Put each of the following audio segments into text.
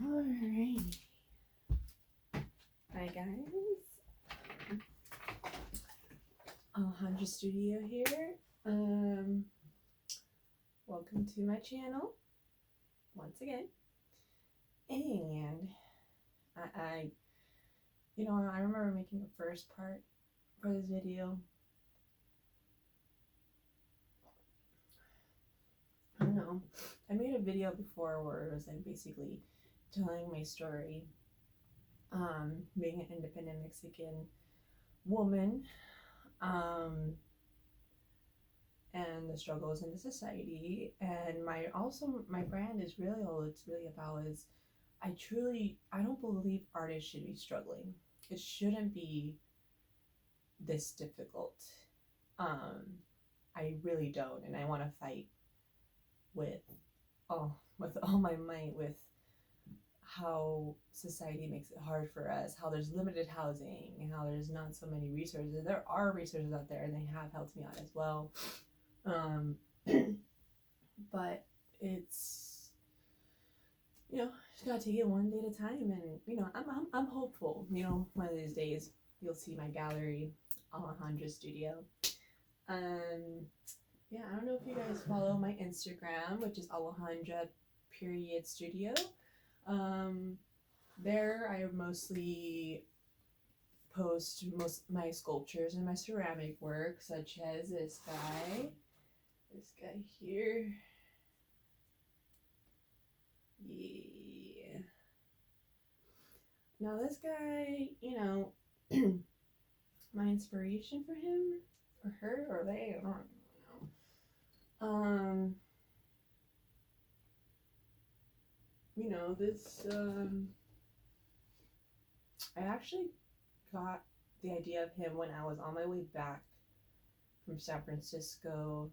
Alright. Hi guys. Alejandra Studio here. Welcome to my channel once again. And I remember making the first part for this video. I don't know. I made a video before where it was like basically telling my story, being an independent Mexican woman, and the struggles in the society. And my brand is really all it's really about is I don't believe artists should be struggling. It shouldn't be this difficult. I really don't, and I want to fight with all my might with how society makes it hard for us, how there's limited housing, and how there's not so many resources. There are resources out there, and they have helped me out as well. But it's, just gotta take it one day at a time, and I'm hopeful. One of these days you'll see my gallery, Alejandra Studio. Yeah, I don't know if you guys follow my Instagram, which is Alejandra.studio. There I mostly post most my sculptures and my ceramic work, such as this guy here. Yeah. Now this guy, my inspiration for him or her or they, I don't know. This I actually got the idea of him when I was on my way back from San Francisco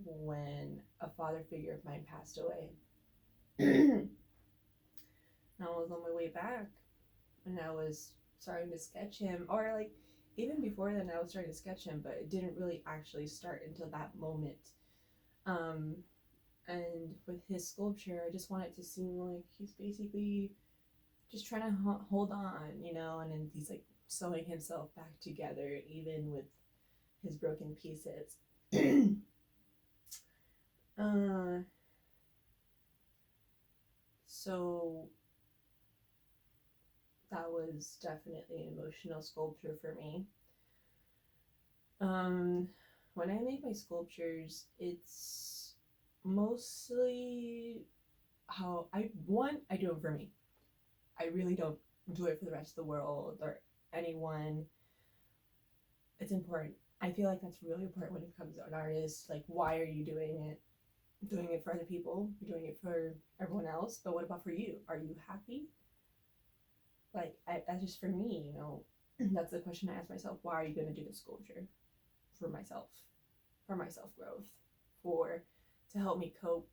when a father figure of mine passed away. And I was on my way back and I was starting to sketch him, or like even before then I was starting to sketch him, but it didn't really actually start until that moment. And with his sculpture, I just want it to seem like he's basically just trying to hold on, and then he's like sewing himself back together, even with his broken pieces. So that was definitely an emotional sculpture for me. When I make my sculptures, it's mostly how I do it for me. I really don't do it for the rest of the world or anyone. It's important. I feel like that's really important when it comes to an artist. Like, why are you doing it? Doing it for other people? You're doing it for everyone else. But what about for you? Are you happy? Like, that's just for me, That's the question I ask myself. Why are you going to do this sculpture? For myself. For my self-growth. To help me cope.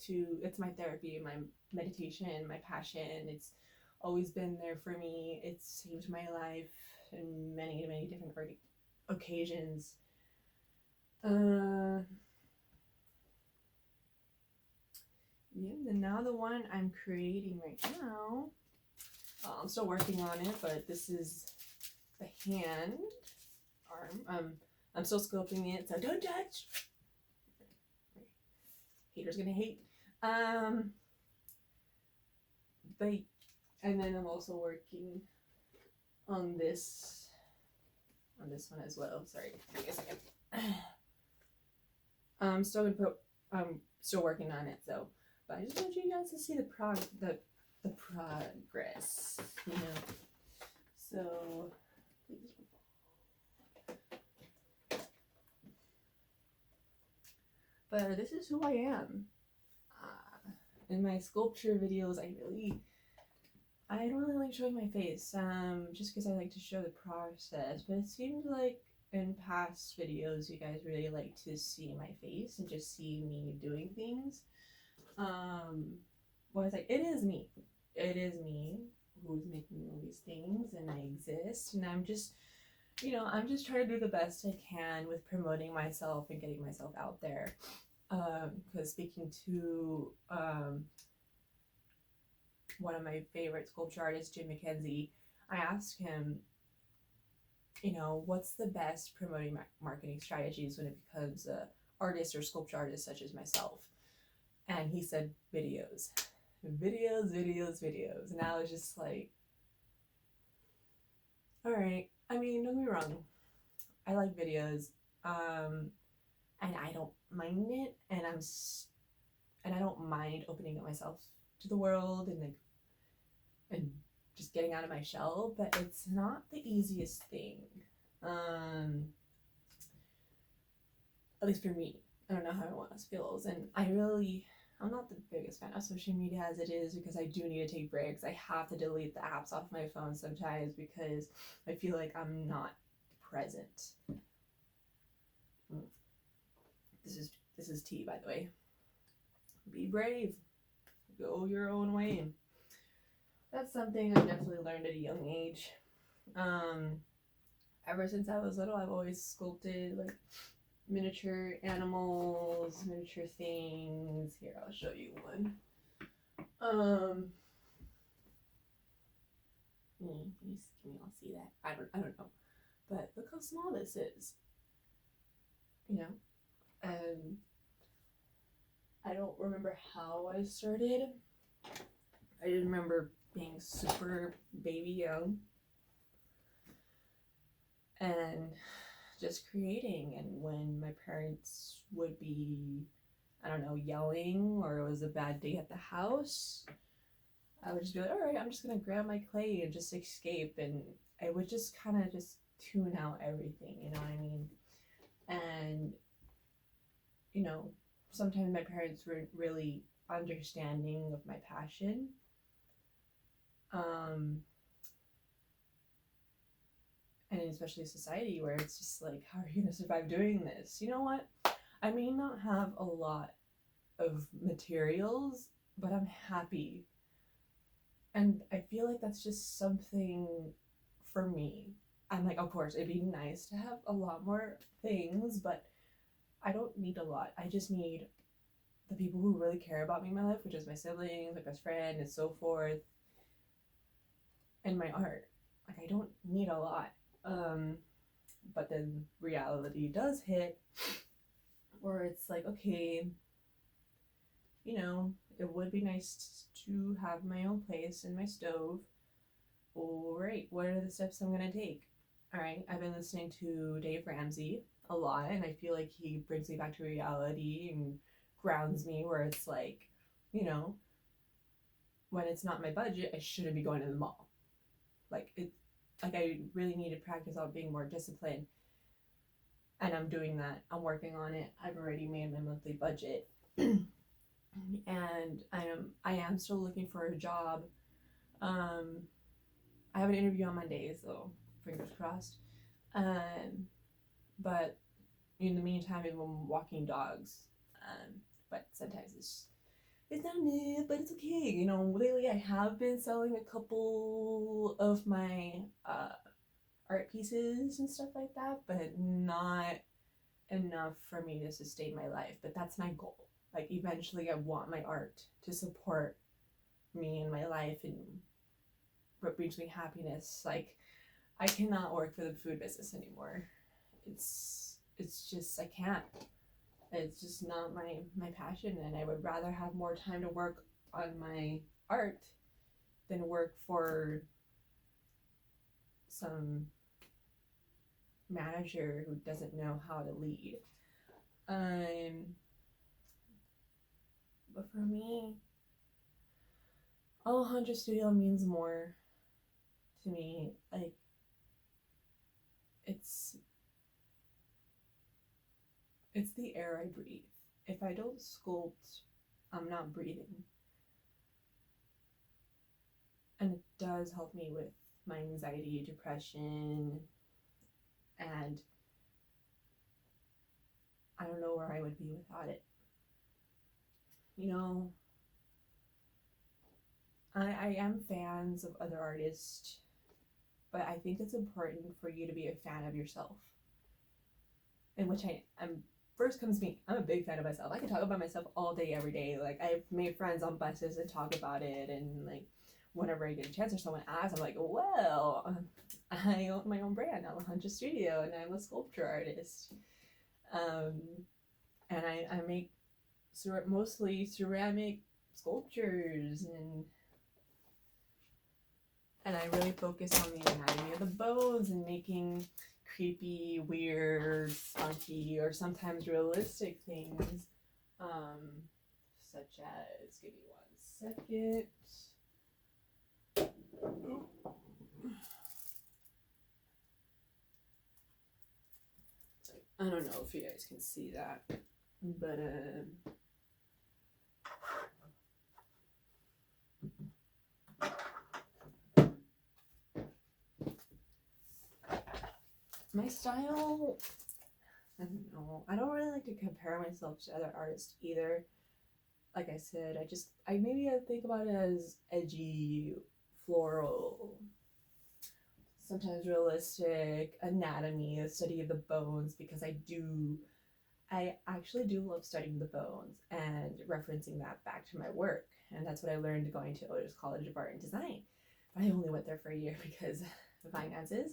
It's my therapy, my meditation, my passion. It's always been there for me. It's saved my life in many, many different occasions. Yeah, and now the one I'm creating right now, I'm still working on it, but this is the hand arm. I'm still sculpting it, so don't touch. Haters gonna hate. And then I'm also working on this one as well. Sorry, give me a second. I'm still working on it, so. But I just want you guys to see the progress, So, but this is who I am. In my sculpture videos, I don't really like showing my face, just because I like to show the process. But it seems like in past videos, you guys really like to see my face and just see me doing things. It's like, it is me who's making all these things, and I exist, and I'm just trying to do the best I can with promoting myself and getting myself out there. Because speaking to one of my favorite sculpture artists, Jim McKenzie, I asked him, what's the best promoting marketing strategies when it becomes a artist or sculpture artist such as myself? And he said videos. Videos, videos, videos. And I was just like, all right. I mean, don't get me wrong. I like videos. And I don't mind it. And I don't mind opening up myself to the world and just getting out of my shell, but it's not the easiest thing. At least for me. I don't know how everyone else feels. And I'm not the biggest fan of social media as it is, because I do need to take breaks. I have to delete the apps off my phone sometimes because I feel like I'm not present. This is tea, by the way. Be brave. Go your own way. That's something I've definitely learned at a young age. Ever since I was little, I've always sculpted like miniature animals, miniature things. Here, I'll show you one. Can you all see that? I don't know, but look how small this is. And I don't remember how I started. I just remember being super baby young and just creating. And when my parents would be, I don't know, yelling, or it was a bad day at the house, I would just be like, all right, I'm just gonna grab my clay and just escape. And I would just kind of just tune out everything, you know what I mean? And sometimes my parents weren't really understanding of my passion. And especially society, where it's just like, how are you going to survive doing this? You know what? I may not have a lot of materials, but I'm happy. And I feel like that's just something for me. I'm like, of course, it'd be nice to have a lot more things, but I don't need a lot. I just need the people who really care about me in my life, which is my siblings, my best friend, and so forth, and my art. Like, I don't need a lot. But then reality does hit, where it's like, okay, it would be nice to have my own place and my stove. All right, what are the steps I'm gonna take? All right, I've been listening to Dave Ramsey a lot, and I feel like he brings me back to reality and grounds me, where it's like, when it's not my budget, I shouldn't be going to the mall. I really need to practice on being more disciplined, and I'm doing that. I'm working on it. I've already made my monthly budget, and I am still looking for a job. I have an interview on Monday, so fingers crossed. But in the meantime, I'm walking dogs. But sometimes it's not it, but it's okay. Lately I have been selling a couple of my art pieces and stuff like that, but not enough for me to sustain my life. But that's my goal. Like, eventually I want my art to support me in my life and what brings me happiness. Like, I cannot work for the food business anymore. It's just, I can't. It's just not my passion, and I would rather have more time to work on my art than work for some manager who doesn't know how to lead. But for me, Alejandra Studio means more to me. Like, it's the air I breathe. If I don't sculpt, I'm not breathing. And it does help me with my anxiety, depression, and I don't know where I would be without it. I am fans of other artists, but I think it's important for you to be a fan of yourself, in which I am first comes me. I'm a big fan of myself. I can talk about myself all day, every day. Like, I've made friends on buses and talk about it, and like whenever I get a chance or someone asks, I'm like, well, I own my own brand, Alejandra Studio, and I'm a sculpture artist. And I make mostly ceramic sculptures, and I really focus on the anatomy of the bones and making creepy, weird, spunky, or sometimes realistic things, such as, give me one second. I don't know if you guys can see that, but my style, I don't know. I don't really like to compare myself to other artists either. Like I said, I think about it as edgy, floral, sometimes realistic, anatomy, the study of the bones, because I actually do love studying the bones and referencing that back to my work. And that's what I learned going to Otis College of Art and Design. But I only went there for a year because of finances.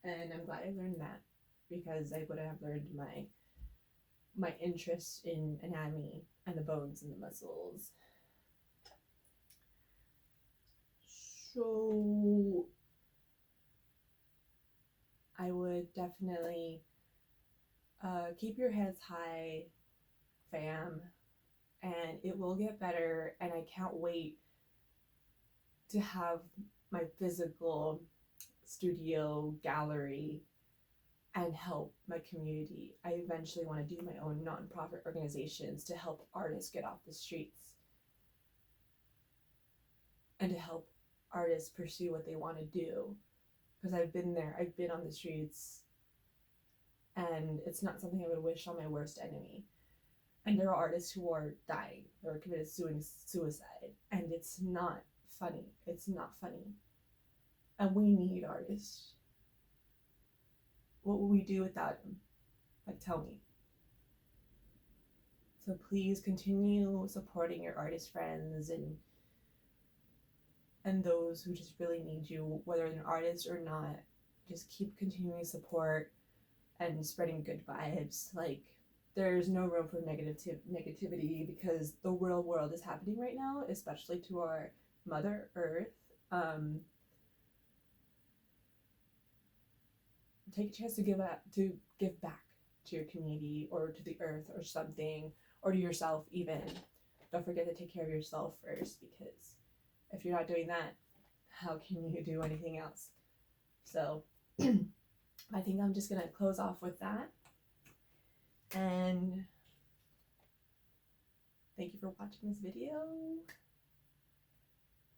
And I'm glad I learned that, because I wouldn't have learned my interest in anatomy and the bones and the muscles. So I would definitely keep your heads high, fam, and it will get better. And I can't wait to have my physical studio gallery and help my community. I eventually want to do my own nonprofit organizations to help artists get off the streets and to help artists pursue what they want to do. Because I've been there, I've been on the streets, and it's not something I would wish on my worst enemy. And there are artists who are dying or committed suicide, and it's not funny. It's not funny. And we need artists. What would we do without them? Like, tell me. So please continue supporting your artist friends and those who just really need you, whether they're an artist or not. Just keep continuing support and spreading good vibes. Like, there's no room for negativity, because the real world is happening right now, especially to our Mother Earth. Take a chance to give back to your community or to the earth or something, or to yourself even. Don't forget to take care of yourself first, because if you're not doing that, how can you do anything else? So I think I'm just gonna close off with that, and thank you for watching this video,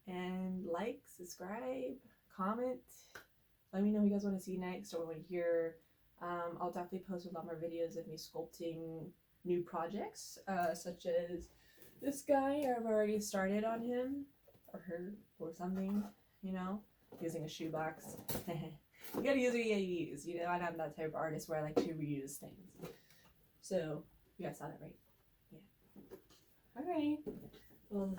and like, subscribe, comment. Let me know who you guys want to see next or want to hear. I'll definitely post a lot more videos of me sculpting new projects, such as this guy. I've already started on him or her or something, using a shoebox. You gotta use what you use, I'm not that type of artist where I like to reuse things. So, you guys saw that, right? Yeah. Alright. Well,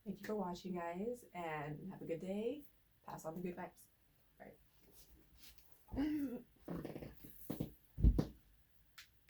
thank you for watching, guys, and have a good day. Pass on the good vibes. All right.